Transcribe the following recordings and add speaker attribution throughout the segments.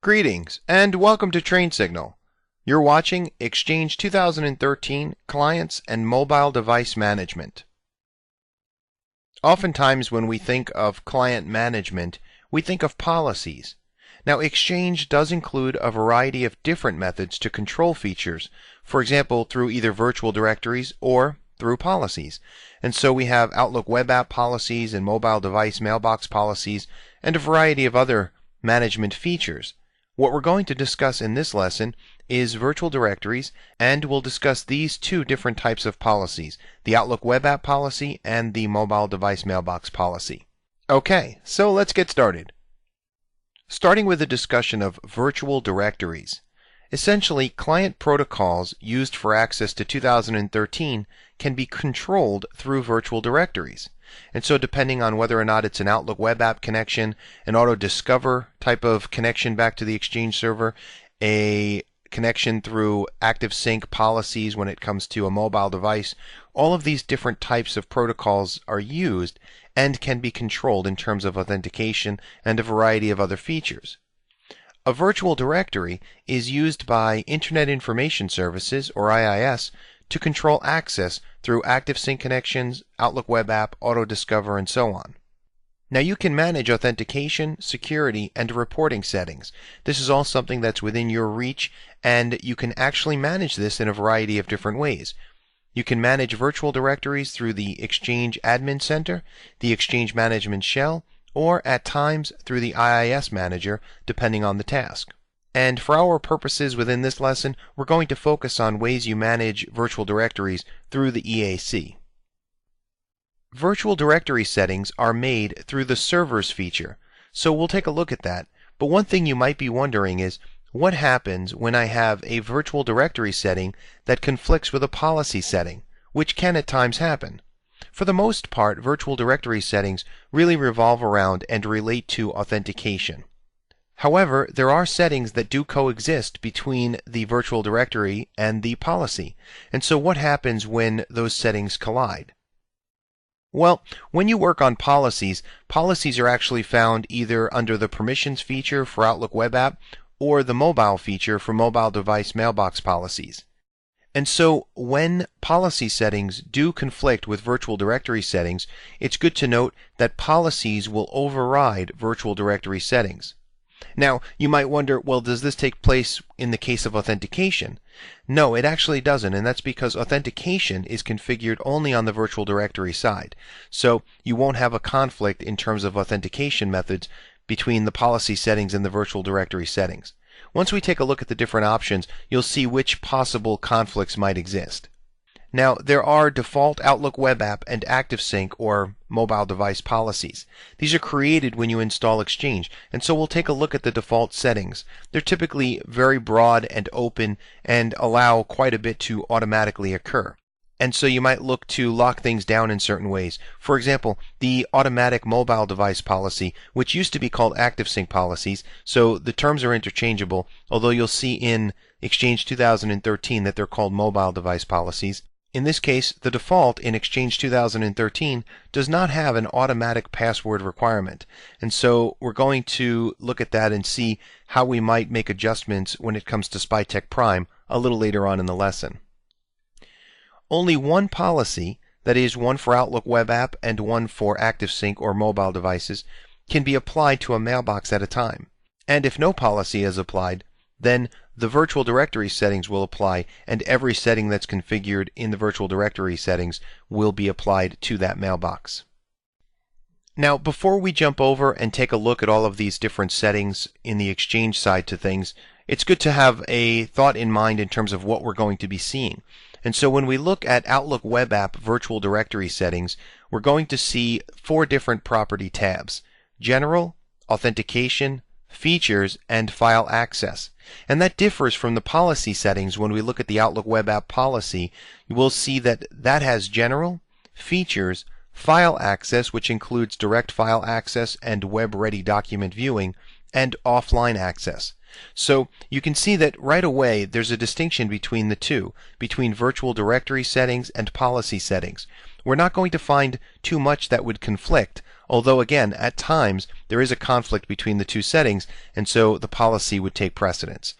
Speaker 1: Greetings and welcome to TrainSignal. You're watching Exchange 2013 Clients and Mobile Device Management. Oftentimes when we think of client management, we think of policies. Now, Exchange does include a variety of different methods to control features, for example, through either virtual directories or through policies. And so we have Outlook web app policies and mobile device mailbox policies and a variety of other management features. What we're going to discuss in this lesson is virtual directories, and we'll discuss these two different types of policies, the Outlook web app policy and the mobile device mailbox policy. Okay, so let's get started. Starting with a discussion of virtual directories. Essentially, client protocols used for access to 2013 can be controlled through virtual directories. And so depending on whether or not it's an Outlook web app connection, an auto discover type of connection back to the Exchange server, a connection through ActiveSync policies when it comes to a mobile device, all of these different types of protocols are used and can be controlled in terms of authentication and a variety of other features. A virtual directory is used by Internet Information Services, or IIS, to control access through ActiveSync connections, Outlook web app, auto discover, and so on. Now you can manage authentication, security, and reporting settings. This is all something that's within your reach, and you can actually manage this in a variety of different ways. You can manage virtual directories through the Exchange Admin Center, the Exchange Management Shell, or at times through the IIS Manager, depending on the task. And for our purposes within this lesson, we're going to focus on ways you manage virtual directories through the EAC. Virtual directory settings are made through the Servers feature, so we'll take a look at that. But one thing you might be wondering is, what happens when I have a virtual directory setting that conflicts with a policy setting, which can at times happen? For the most part, virtual directory settings really revolve around and relate to authentication. However, there are settings that do coexist between the virtual directory and the policy. And so what happens when those settings collide? Well, when you work on policies, policies are actually found either under the Permissions feature for Outlook web app or the Mobile feature for mobile device mailbox policies. And so when policy settings do conflict with virtual directory settings, it's good to note that policies will override virtual directory settings. Now, you might wonder, well, does this take place in the case of authentication? No, it actually doesn't, and that's because authentication is configured only on the virtual directory side. So you won't have a conflict in terms of authentication methods between the policy settings and the virtual directory settings. Once we take a look at the different options, you'll see which possible conflicts might exist. Now, there are default Outlook web app and ActiveSync or mobile device policies. These are created when you install Exchange, and so we'll take a look at the default settings. They're typically very broad and open and allow quite a bit to automatically occur. And so you might look to lock things down in certain ways. For example, the automatic mobile device policy, which used to be called ActiveSync policies, so the terms are interchangeable, although you'll see in Exchange 2013 that they're called mobile device policies. In this case, the default in Exchange 2013 does not have an automatic password requirement. And so we're going to look at that and see how we might make adjustments when it comes to SpyTech Prime a little later on in the lesson. Only one policy, that is one for Outlook web app and one for ActiveSync or mobile devices, can be applied to a mailbox at a time. And if no policy is applied, then the virtual directory settings will apply, and every setting that's configured in the virtual directory settings will be applied to that mailbox. Now, before we jump over and take a look at all of these different settings in the Exchange side to things, it's good to have a thought in mind in terms of what we're going to be seeing. And so when we look at Outlook web app virtual directory settings, we're going to see 4 different property tabs: General, Authentication, Features, and File Access. And that differs from the policy settings. When we look at the Outlook web app policy, you will see that that has General, Features, File Access, which includes direct file access and web-ready document viewing, and offline access. So you can see that right away there's a distinction between the two, between virtual directory settings and policy settings. We're not going to find too much that would conflict, Although again, at times, there is a conflict between the two settings, and so the policy would take precedence.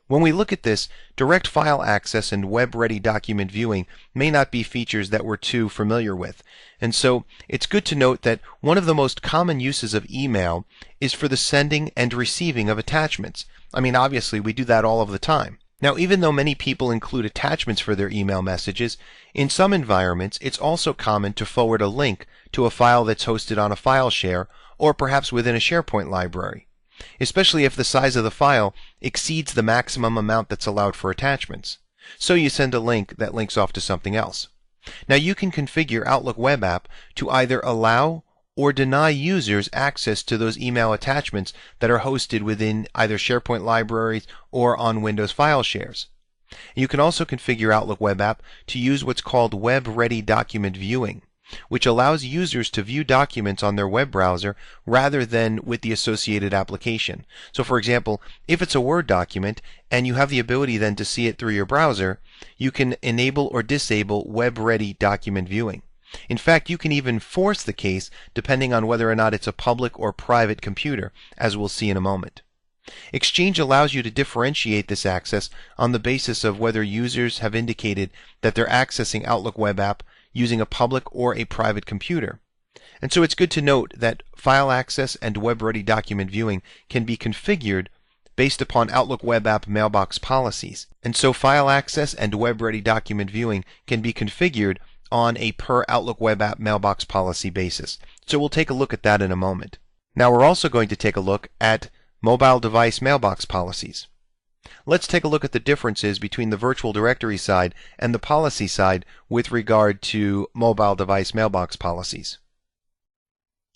Speaker 1: When we look at this, direct file access and web-ready document viewing may not be features that we're too familiar with. And so it's good to note that one of the most common uses of email is for the sending and receiving of attachments. I mean, obviously, we do that all of the time. Now, even though many people include attachments for their email messages, in some environments it's also common to forward a link to a file that's hosted on a file share or perhaps within a SharePoint library, especially if the size of the file exceeds the maximum amount that's allowed for attachments. So you send a link that links off to something else. Now you can configure Outlook Web App to either allow or deny users access to those email attachments that are hosted within either SharePoint libraries or on Windows file shares. You can also configure Outlook Web App to use what's called web-ready document viewing, which allows users to view documents on their web browser rather than with the associated application. So for example, if it's a Word document and you have the ability then to see it through your browser, you can enable or disable web-ready document viewing. In fact, you can even force the case depending on whether or not it's a public or private computer, as we'll see in a moment. Exchange allows you to differentiate this access on the basis of whether users have indicated that they're accessing Outlook Web App using a public or a private computer. And so it's good to note that file access and web-ready document viewing can be configured based upon Outlook Web App mailbox policies. And so file access and web-ready document viewing can be configured on a per Outlook Web App mailbox policy basis. So we'll take a look at that in a moment. Now we're also going to take a look at mobile device mailbox policies. Let's take a look at the differences between the virtual directory side and the policy side with regard to mobile device mailbox policies.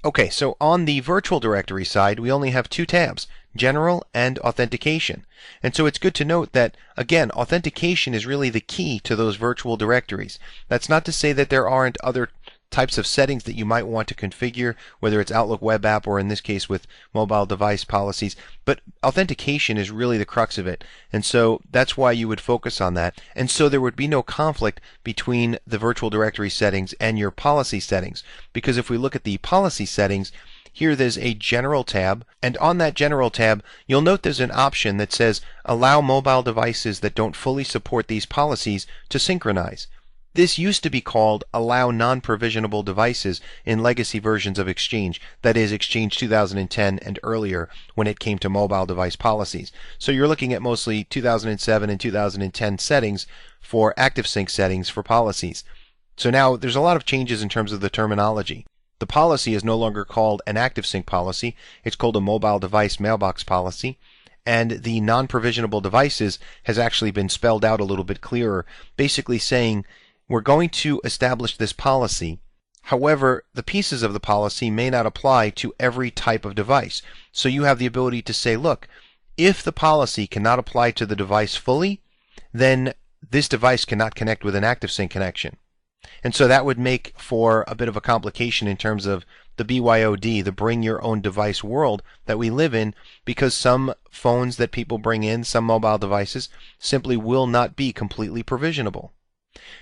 Speaker 1: Okay, so on the virtual directory side, we only have two tabs, General and Authentication. And so it's good to note that, again, authentication is really the key to those virtual directories. That's not to say that there aren't other types of settings that you might want to configure, whether it's Outlook Web App or in this case with mobile device policies, but authentication is really the crux of it, and so that's why you would focus on that. And so there would be no conflict between the virtual directory settings and your policy settings, because if we look at the policy settings, here there's a General tab, and on that General tab you'll note there's an option that says allow mobile devices that don't fully support these policies to synchronize. This used to be called Allow Non-Provisionable Devices in legacy versions of Exchange, that is Exchange 2010 and earlier when it came to mobile device policies. So you're looking at mostly 2007 and 2010 settings for ActiveSync settings for policies. So now there's a lot of changes in terms of the terminology. The policy is no longer called an ActiveSync policy, it's called a mobile device mailbox policy. And the non-provisionable devices has actually been spelled out a little bit clearer, basically saying we're going to establish this policy. However, the pieces of the policy may not apply to every type of device. So you have the ability to say, look, if the policy cannot apply to the device fully, then this device cannot connect with an ActiveSync connection. And so that would make for a bit of a complication in terms of the BYOD, the bring your own device world that we live in, because some phones that people bring in, some mobile devices, simply will not be completely provisionable.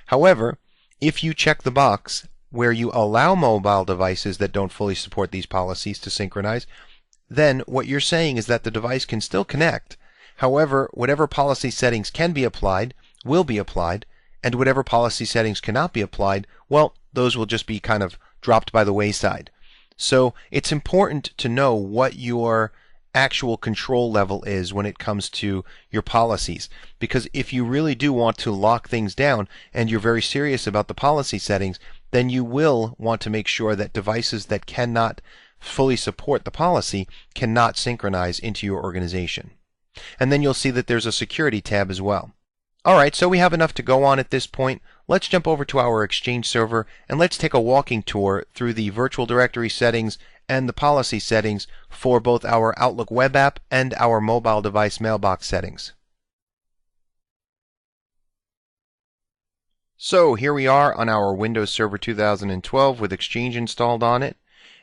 Speaker 1: However, if you check the box where you allow mobile devices that don't fully support these policies to synchronize, then what you're saying is that the device can still connect. However, whatever policy settings can be applied will be applied, and whatever policy settings cannot be applied, well, those will just be kind of dropped by the wayside. So it's important to know what your actual control level is when it comes to your policies, because if you really do want to lock things down and you're very serious about the policy settings, then you will want to make sure that devices that cannot fully support the policy cannot synchronize into your organization. And then you'll see that there's a security tab as well. Alright, so we have enough to go on at this point. Let's jump over to our Exchange server and let's take a walking tour through the virtual directory settings and the policy settings for both our Outlook Web App and our mobile device mailbox settings. So here we are on our Windows Server 2012 with Exchange installed on it.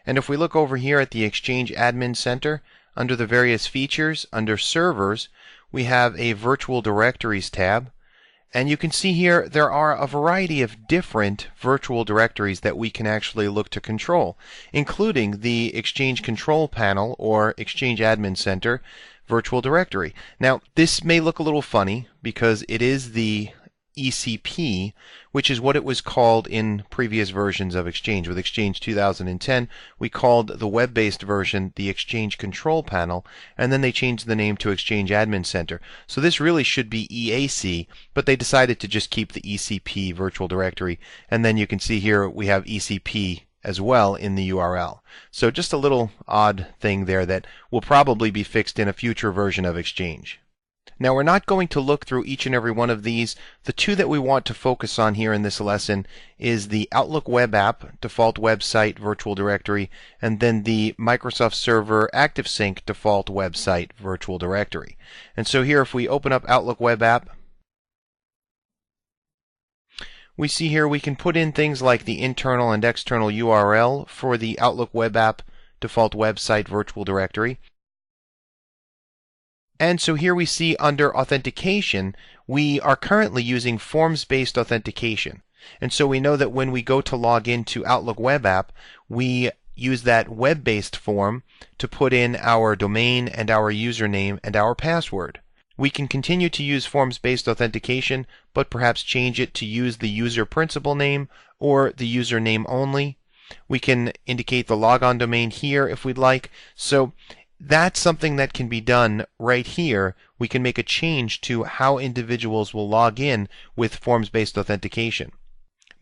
Speaker 1: And if we look over here at the Exchange Admin Center, under the various features, under Servers, we have a Virtual Directories tab. And you can see here there are a variety of different virtual directories that we can actually look to control, including the Exchange Control Panel or Exchange Admin Center virtual directory. Now, this may look a little funny because it is the ECP, which is what it was called in previous versions of Exchange. With Exchange 2010, we called the web-based version the Exchange Control Panel, and then they changed the name to Exchange Admin Center. So this really should be EAC, but they decided to just keep the ECP virtual directory, and then you can see here we have ECP as well in the URL. So just a little odd thing there that will probably be fixed in a future version of Exchange. Now, we're not going to look through each and every one of these. The two that we want to focus on here in this lesson is the Outlook Web App default website virtual directory, and then the Microsoft Server ActiveSync default website virtual directory. And so here, if we open up Outlook Web App, we see here we can put in things like the internal and external URL for the Outlook Web App default website virtual directory. And so here we see under authentication, we are currently using forms-based authentication. And so we know that when we go to log into Outlook Web App, we use that web-based form to put in our domain and our username and our password. We can continue to use forms-based authentication, but perhaps change it to use the user principal name or the username only. We can indicate the logon domain here if we'd like. So that's something that can be done right here. We can make a change to how individuals will log in with forms-based authentication.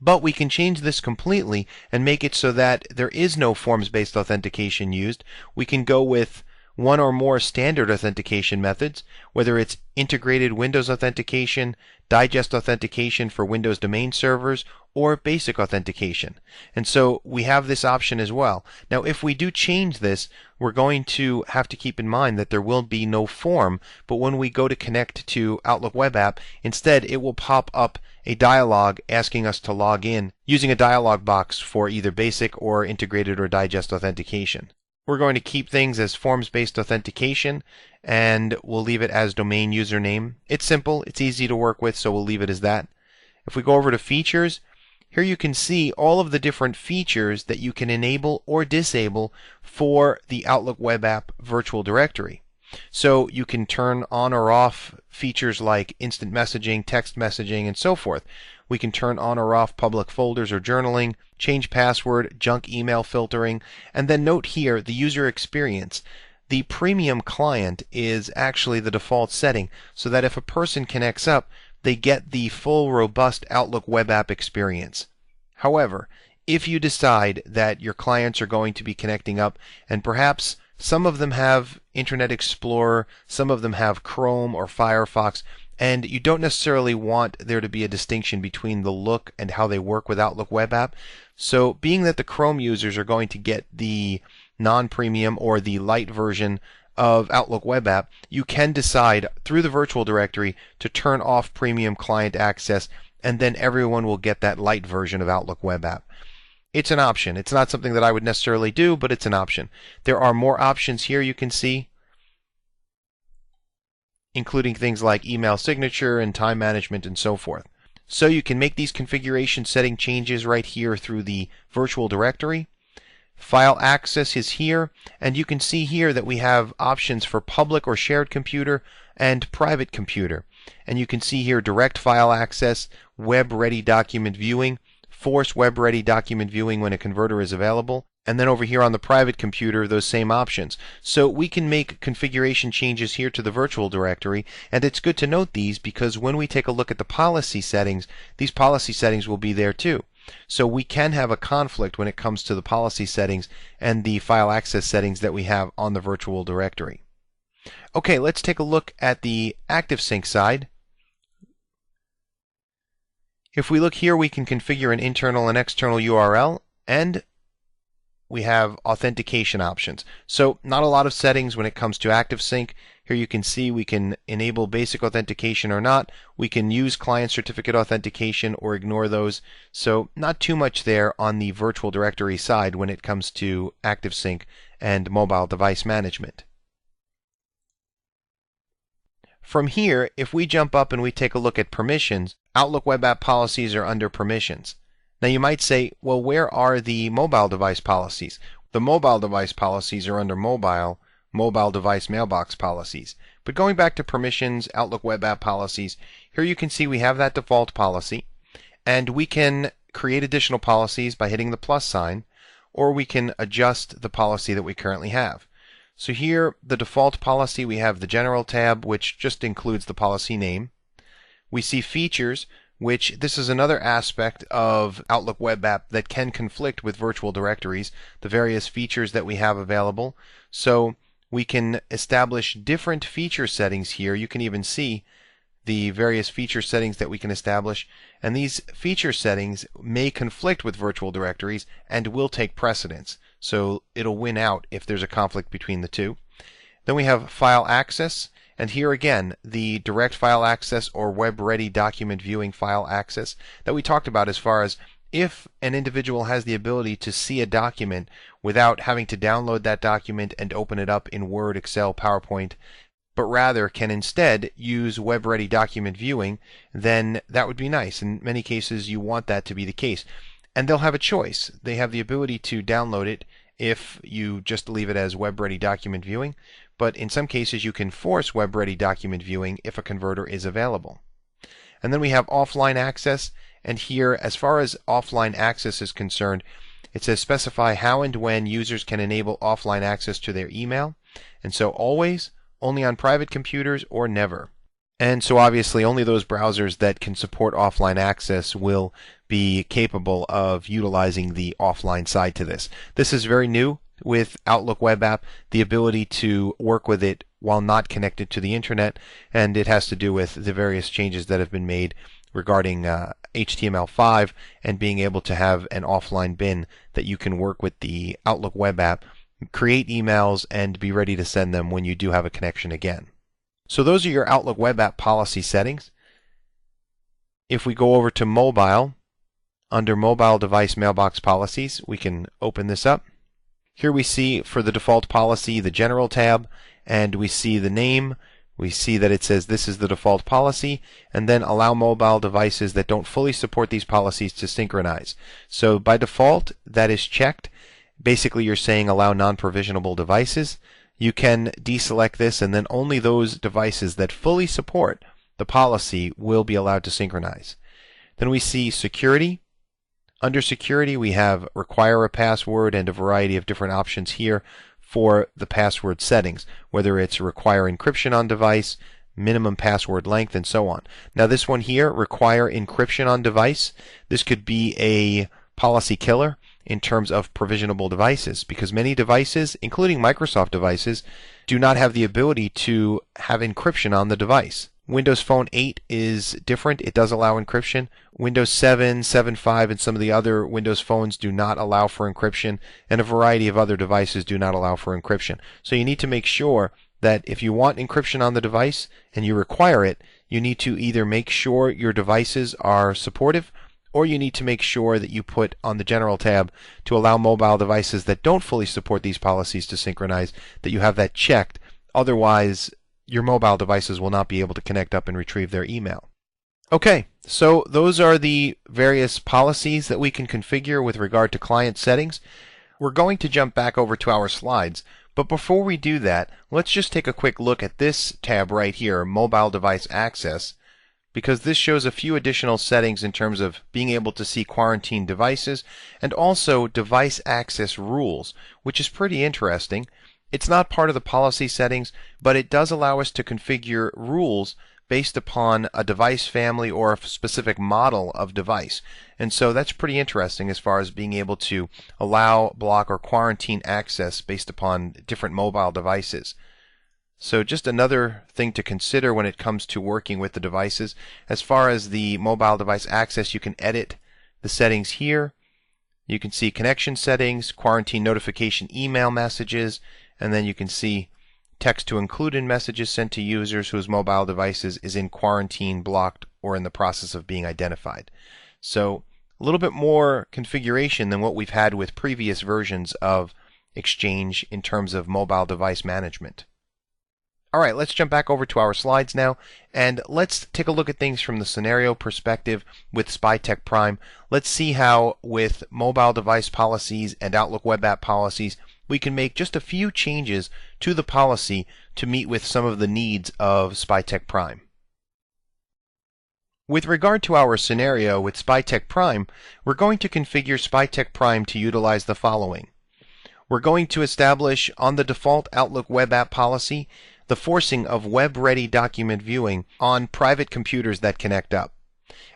Speaker 1: But we can change this completely and make it so that there is no forms-based authentication used. We can go with one or more standard authentication methods, whether it's integrated Windows authentication, digest authentication for Windows domain servers, or basic authentication. And so we have this option as well. Now, if we do change this, we're going to have to keep in mind that there will be no form, but when we go to connect to Outlook Web App, instead it will pop up a dialog asking us to log in using a dialog box for either basic or integrated or digest authentication. We're going to keep things as forms-based authentication, and we'll leave it as domain username. It's simple, it's easy to work with, so we'll leave it as that. If we go over to features, here you can see all of the different features that you can enable or disable for the Outlook Web App virtual directory. So you can turn on or off features like instant messaging, text messaging, and so forth. We can turn on or off public folders or journaling, change password, junk email filtering, and then note here the user experience. The premium client is actually the default setting, so that if a person connects up, they get the full robust Outlook Web App experience. However, if you decide that your clients are going to be connecting up and perhaps some of them have Internet Explorer, some of them have Chrome or Firefox, and you don't necessarily want there to be a distinction between the look and how they work with Outlook Web App. So being that the Chrome users are going to get the non-premium or the light version of Outlook Web App, you can decide through the virtual directory to turn off premium client access, and then everyone will get that light version of Outlook Web App. It's an option. It's not something that I would necessarily do, but it's an option. There are more options here you can see, including things like email signature and time management and so forth. So you can make these configuration setting changes right here through the virtual directory. File access is here, and you can see here that we have options for public or shared computer and private computer. And you can see here direct file access, web-ready document viewing, force web-ready document viewing when a converter is available, and then over here on the private computer, those same options. So we can make configuration changes here to the virtual directory, and it's good to note these because when we take a look at the policy settings, these policy settings will be there too. So we can have a conflict when it comes to the policy settings and the file access settings that we have on the virtual directory. Okay, let's take a look at the ActiveSync side. If we look here, we can configure an internal and external URL, and we have authentication options. So not a lot of settings when it comes to ActiveSync. Here you can see we can enable basic authentication or not. We can use client certificate authentication or ignore those. So not too much there on the virtual directory side when it comes to ActiveSync and mobile device management. From here, if we jump up and we take a look at permissions, Outlook Web App policies are under permissions. Now you might say, well, where are the mobile device policies? The mobile device policies are under mobile device mailbox policies. But going back to permissions, Outlook Web App policies, here you can see we have that default policy, and we can create additional policies by hitting the plus sign, or we can adjust the policy that we currently have. So here, the default policy, we have the General tab, which just includes the policy name. We see features, which this is another aspect of Outlook Web App that can conflict with virtual directories, the various features that we have available. So we can establish different feature settings here. You can even see the various feature settings that we can establish, and these feature settings may conflict with virtual directories and will take precedence. So it'll win out if there's a conflict between the two. Then we have file access, and here again the direct file access or web-ready document viewing file access that we talked about, as far as if an individual has the ability to see a document without having to download that document and open it up in Word, Excel, PowerPoint, but rather can instead use web-ready document viewing, then that would be nice. In many cases you want that to be the case. And they'll have a choice. They have the ability to download it if you just leave it as web-ready document viewing, but in some cases you can force web-ready document viewing if a converter is available. And then we have offline access, and here, as far as offline access is concerned, it says specify how and when users can enable offline access to their email, and so always, only on private computers, or never. And so obviously only those browsers that can support offline access will be capable of utilizing the offline side to this. This is very new with Outlook Web App, the ability to work with it while not connected to the internet, and it has to do with the various changes that have been made regarding HTML5 and being able to have an offline bin that you can work with the Outlook Web App, create emails, and be ready to send them when you do have a connection again. So those are your Outlook Web App policy settings. If we go over to mobile, under mobile device mailbox policies, we can open this up. Here we see for the default policy the General tab, and we see the name. We see that it says this is the default policy, and then allow mobile devices that don't fully support these policies to synchronize. So by default that is checked. Basically you're saying allow non-provisionable devices. You can deselect this, and then only those devices that fully support the policy will be allowed to synchronize. Then we see security. Under security we have require a password and a variety of different options here for the password settings, whether it's require encryption on device, minimum password length, and so on. Now this one here, require encryption on device, this could be a policy killer in terms of provisionable devices, because many devices, including Microsoft devices, do not have the ability to have encryption on the device. Windows Phone 8 is different. It does allow encryption. Windows 7, 7.5, and some of the other Windows phones do not allow for encryption, and a variety of other devices do not allow for encryption. So you need to make sure that if you want encryption on the device and you require it, you need to either make sure your devices are supportive, or you need to make sure that you put on the General tab to allow mobile devices that don't fully support these policies to synchronize, that you have that checked. Otherwise, your mobile devices will not be able to connect up and retrieve their email. Okay, so those are the various policies that we can configure with regard to client settings. We're going to jump back over to our slides, but before we do that, let's just take a quick look at this tab right here, Mobile Device Access, because this shows a few additional settings in terms of being able to see quarantine devices and also device access rules, which is pretty interesting. It's not part of the policy settings, but it does allow us to configure rules based upon a device family or a specific model of device. And so that's pretty interesting as far as being able to allow, block, or quarantine access based upon different mobile devices. So just another thing to consider when it comes to working with the devices. As far as the mobile device access, you can edit the settings here. You can see connection settings, quarantine notification email messages, and then you can see text to include in messages sent to users whose mobile devices is in quarantine, blocked, or in the process of being identified. So a little bit more configuration than what we've had with previous versions of Exchange in terms of mobile device management. Alright, let's jump back over to our slides now, and let's take a look at things from the scenario perspective with SpyTech Prime. Let's see how, with mobile device policies and Outlook web app policies, we can make just a few changes to the policy to meet with some of the needs of SpyTech Prime. With regard to our scenario with SpyTech Prime, we're going to configure SpyTech Prime to utilize the following. We're going to establish on the default Outlook web app policy the forcing of web-ready document viewing on private computers that connect up.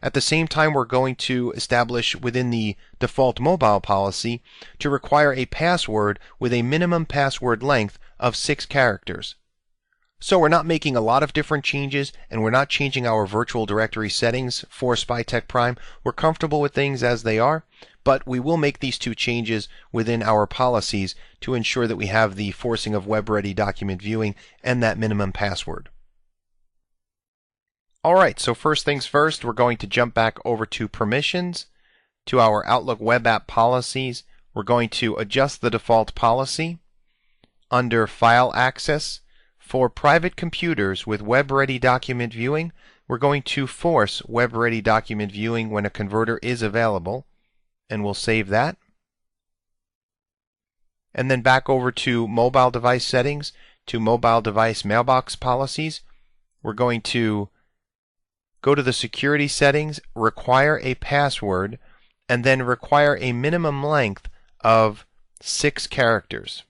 Speaker 1: At the same time, we're going to establish within the default mobile policy to require a password with a minimum password length of 6 characters. So we're not making a lot of different changes, and we're not changing our virtual directory settings for SpyTech Prime. We're comfortable with things as they are, but we will make these 2 changes within our policies to ensure that we have the forcing of web-ready document viewing and that minimum password. Alright, so first things first, we're going to jump back over to Permissions, to our Outlook web app policies. We're going to adjust the default policy. Under File Access, for private computers with web-ready document viewing, we're going to force web-ready document viewing when a converter is available, and we'll save that. And then back over to Mobile Device Settings, to Mobile Device Mailbox Policies. We're going to go to the Security Settings, require a password, and then require a minimum length of 6 characters.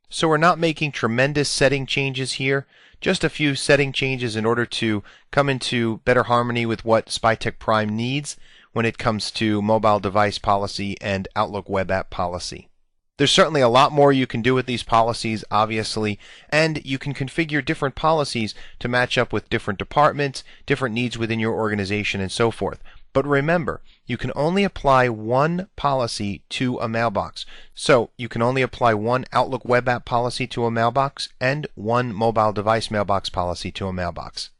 Speaker 1: So we're not making tremendous setting changes here, just a few setting changes in order to come into better harmony with what SpyTech Prime needs when it comes to mobile device policy and Outlook web app policy. There's certainly a lot more you can do with these policies, obviously, and you can configure different policies to match up with different departments, different needs within your organization, and so forth. But remember, you can only apply one policy to a mailbox. So you can only apply one Outlook web app policy to a mailbox and one mobile device mailbox policy to a mailbox.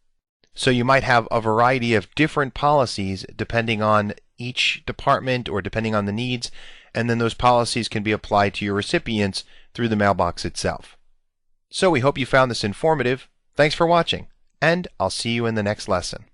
Speaker 1: So you might have a variety of different policies depending on each department or depending on the needs, and then those policies can be applied to your recipients through the mailbox itself. So we hope you found this informative. Thanks for watching, and I'll see you in the next lesson.